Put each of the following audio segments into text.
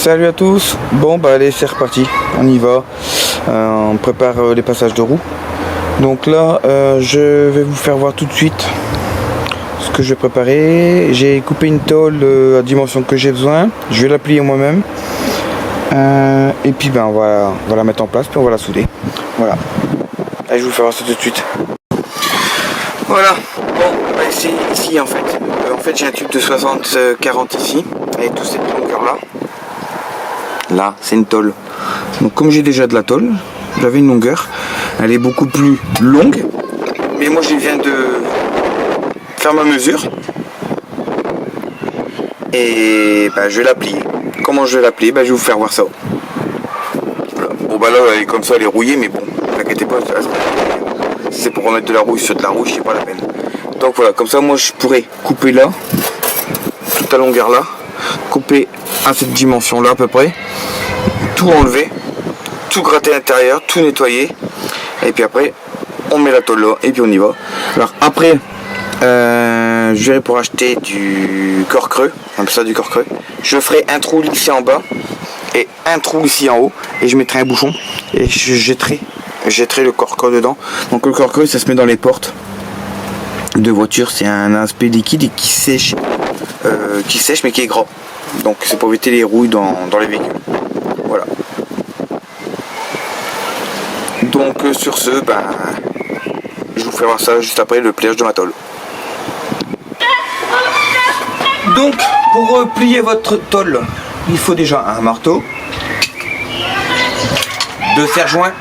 Salut à tous. Bon bah allez, c'est reparti, on y va. On prépare les passages de roue. Donc là je vais vous faire voir tout de suite ce que je vais préparer. J'ai coupé une tôle à dimension que j'ai besoin. Je vais la plier moi-même. Et puis ben on va la mettre en place, puis on va la souder. Voilà. Allez, je vais vous faire voir ça tout de suite. Voilà. Bon, bah, c'est ici en fait. En fait j'ai un tube de 60-40 ici, avec toute cette longueur là. Là, c'est une tôle. Donc comme j'ai déjà de la tôle, j'avais une longueur. Elle est beaucoup plus longue. Mais moi je viens de faire ma mesure. Et bah, je vais la plier. Comment je vais la plier? Bah, je vais vous faire voir ça. Voilà. Bon bah là elle est comme ça, elle est rouillée, mais bon, ne t'inquiétez pas, si c'est pour remettre de la rouille sur de la rouille, c'est pas la peine. Donc voilà, comme ça moi je pourrais couper là, toute la longueur là, couper à cette dimension là à peu près, tout enlever, tout gratter à l'intérieur, tout nettoyer, et puis après on met la tôle là et puis on y va. Alors après je vais pour acheter du corps creux, on appelle ça du corps creux. Je ferai un trou ici en bas et un trou ici en haut, et je mettrai un bouchon et je jetterai le corps creux dedans. Donc le corps creux ça se met dans les portes de voiture, c'est un aspect liquide et qui sèche mais qui est gras. Donc c'est pour éviter les rouilles dans les véhicules. Voilà. Donc sur ce, ben, je vous ferai voir ça juste après le pliage de ma tôle. Donc pour plier votre tôle, il faut déjà un marteau, 2 serre-joints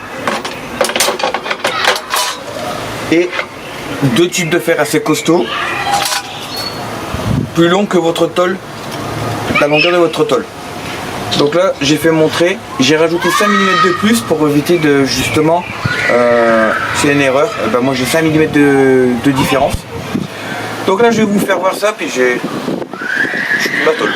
et 2 tubes de fer assez costauds, plus longs que votre tôle, la longueur de votre tôle. Donc là j'ai fait mon trait, j'ai rajouté 5 mm de plus pour éviter de justement c'est une erreur, ben moi j'ai 5 mm de différence. Donc là je vais vous faire voir ça, puis je coupe ma tôle.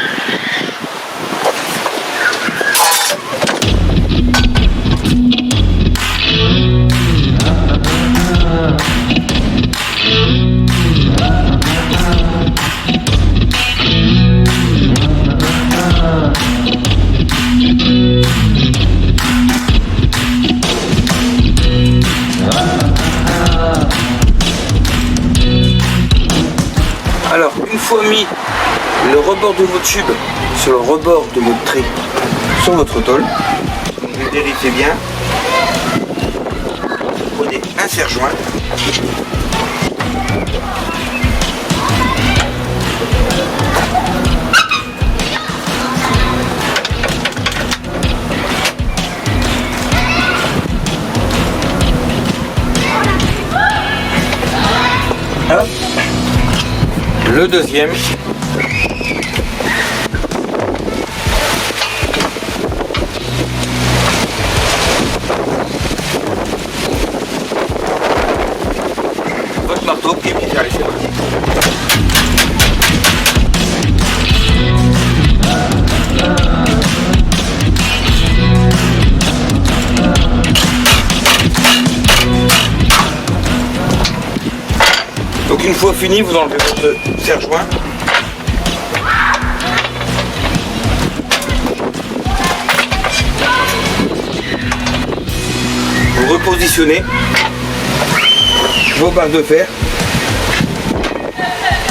Alors, une fois mis le rebord de votre tube sur le rebord de votre trait sur votre tôle, vous vérifiez bien, vous prenez un serre-joint, hop. Le deuxième, votre marteau, et puis allez, c'est parti. Donc une fois fini, vous enlevez votre serre-joint. Vous repositionnez vos barres de fer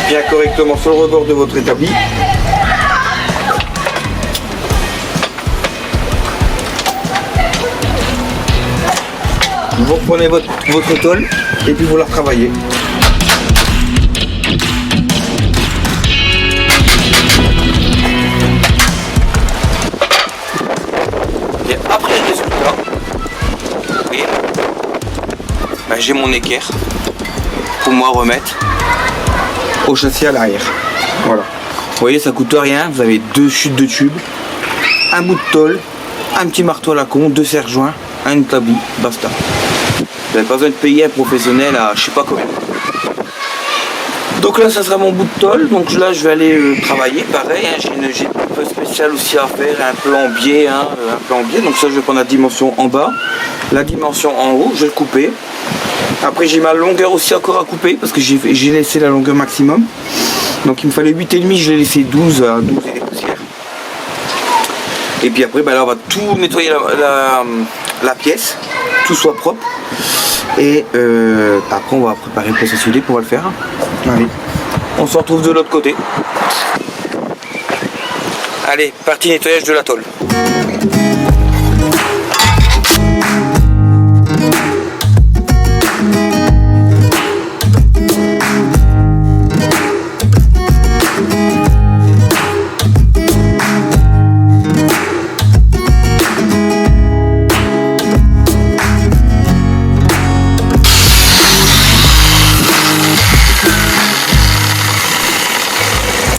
bien correctement sur le rebord de votre établi. Vous reprenez votre tôle et puis vous la retravaillez. Après le résultat, vous voyez, ben, j'ai mon équerre pour moi remettre au châssis à l'arrière. Voilà. Vous voyez, ça coûte rien. Vous avez 2 chutes de tube, un bout de tôle, un petit marteau à la con, 2 serre-joints, un établi, basta. Vous n'avez pas besoin de payer un professionnel à je sais pas combien. Donc là ça sera mon bout de tôle, donc là je vais aller travailler, pareil, hein, j'ai un peu spécial aussi à faire, un plombier, donc ça je vais prendre la dimension en bas, la dimension en haut, je vais le couper. Après j'ai ma longueur aussi encore à couper, parce que j'ai laissé la longueur maximum, donc il me fallait 8,5, je l'ai laissé 12 à 12 et des poussières. Et puis après, là, on va tout nettoyer la pièce, tout soit propre. Et après, on va préparer le processus soudé pour le faire. Allez, on se retrouve de l'autre côté. Allez, partie nettoyage de la tôle.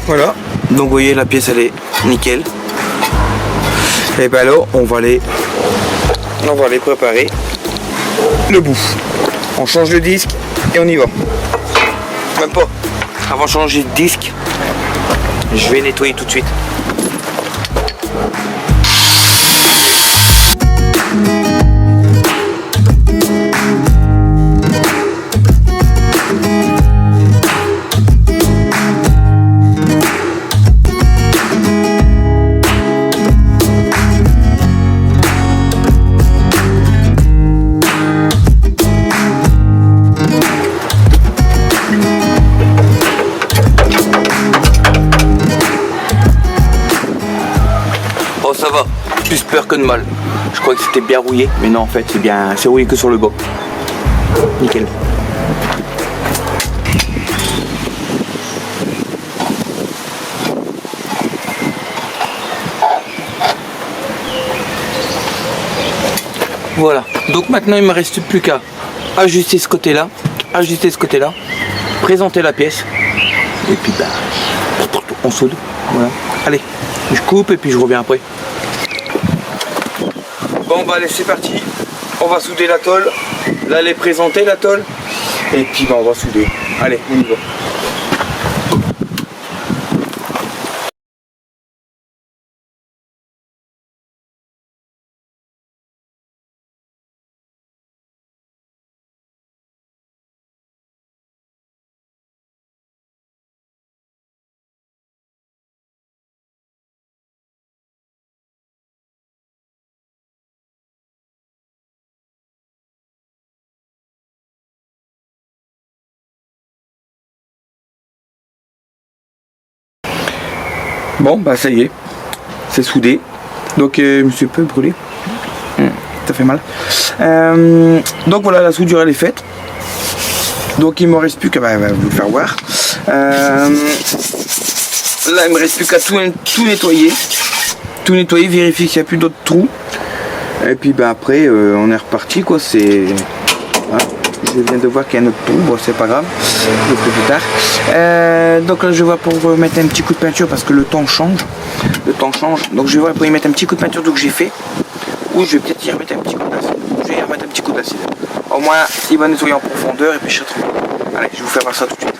Voilà, donc vous voyez la pièce elle est nickel. Et ben là on va aller préparer le bout. On change le disque et on y va. Même pas. Avant de changer de disque, je vais nettoyer tout de suite. Oh ça va, plus peur que de mal. Je crois que c'était bien rouillé, mais non en fait c'est rouillé que sur le bas. Nickel. Voilà, donc maintenant il me reste plus qu'à ajuster ce côté-là, présenter la pièce, et puis on soude. Voilà. Allez, je coupe et puis je reviens après. Bon bah allez c'est parti, on va souder la tôle, là elle est présentée la tôle, et puis on va souder. Allez, on y va. Bon bah ça y est, c'est soudé. Donc je me suis un peu brûlé. Ça fait mal. Donc voilà, la soudure elle est faite. Donc il me reste plus qu'à vous le faire voir. Là il me reste plus qu'à tout nettoyer. Tout nettoyer, vérifier qu'il n'y a plus d'autres trous. Et puis après on est reparti quoi. C'est. Voilà. Je viens de voir qu'il y a un autre trou, bon c'est pas grave, je le ferai plus tard. Donc là je vais pour mettre un petit coup de peinture parce que le temps change. Donc je vais voir pour y mettre un petit coup de peinture que j'ai fait. Ou je vais peut-être y remettre un petit coup d'acide. Je vais y remettre un petit coup d'acide. Au moins il va nettoyer en profondeur et puis je serai tranquille. Allez, je vais vous faire voir ça tout de suite.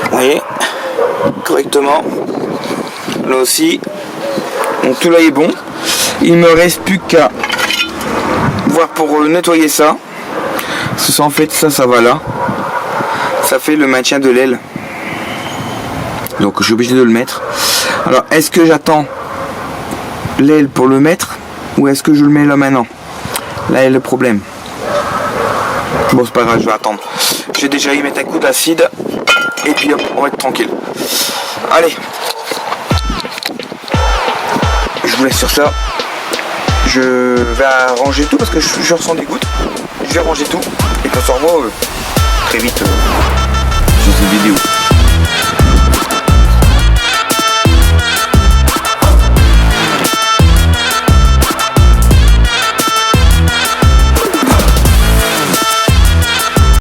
Vous voyez, correctement. Là aussi, donc tout là est bon. Il me reste plus qu'à voir pour nettoyer ça. C'est en fait ça va là. Ça fait le maintien de l'aile. Donc je suis obligé de le mettre. Alors est-ce que j'attends l'aile pour le mettre ou est-ce que je le mets là maintenant? Là est le problème. Bon c'est pas grave, je vais attendre. Je vais déjà y mettre un coup d'acide. Et puis hop, on va être tranquille. Allez. Je vous laisse sur ça. Je vais ranger tout parce que je ressens des gouttes. Je vais ranger tout. Et qu'on se revoit très vite.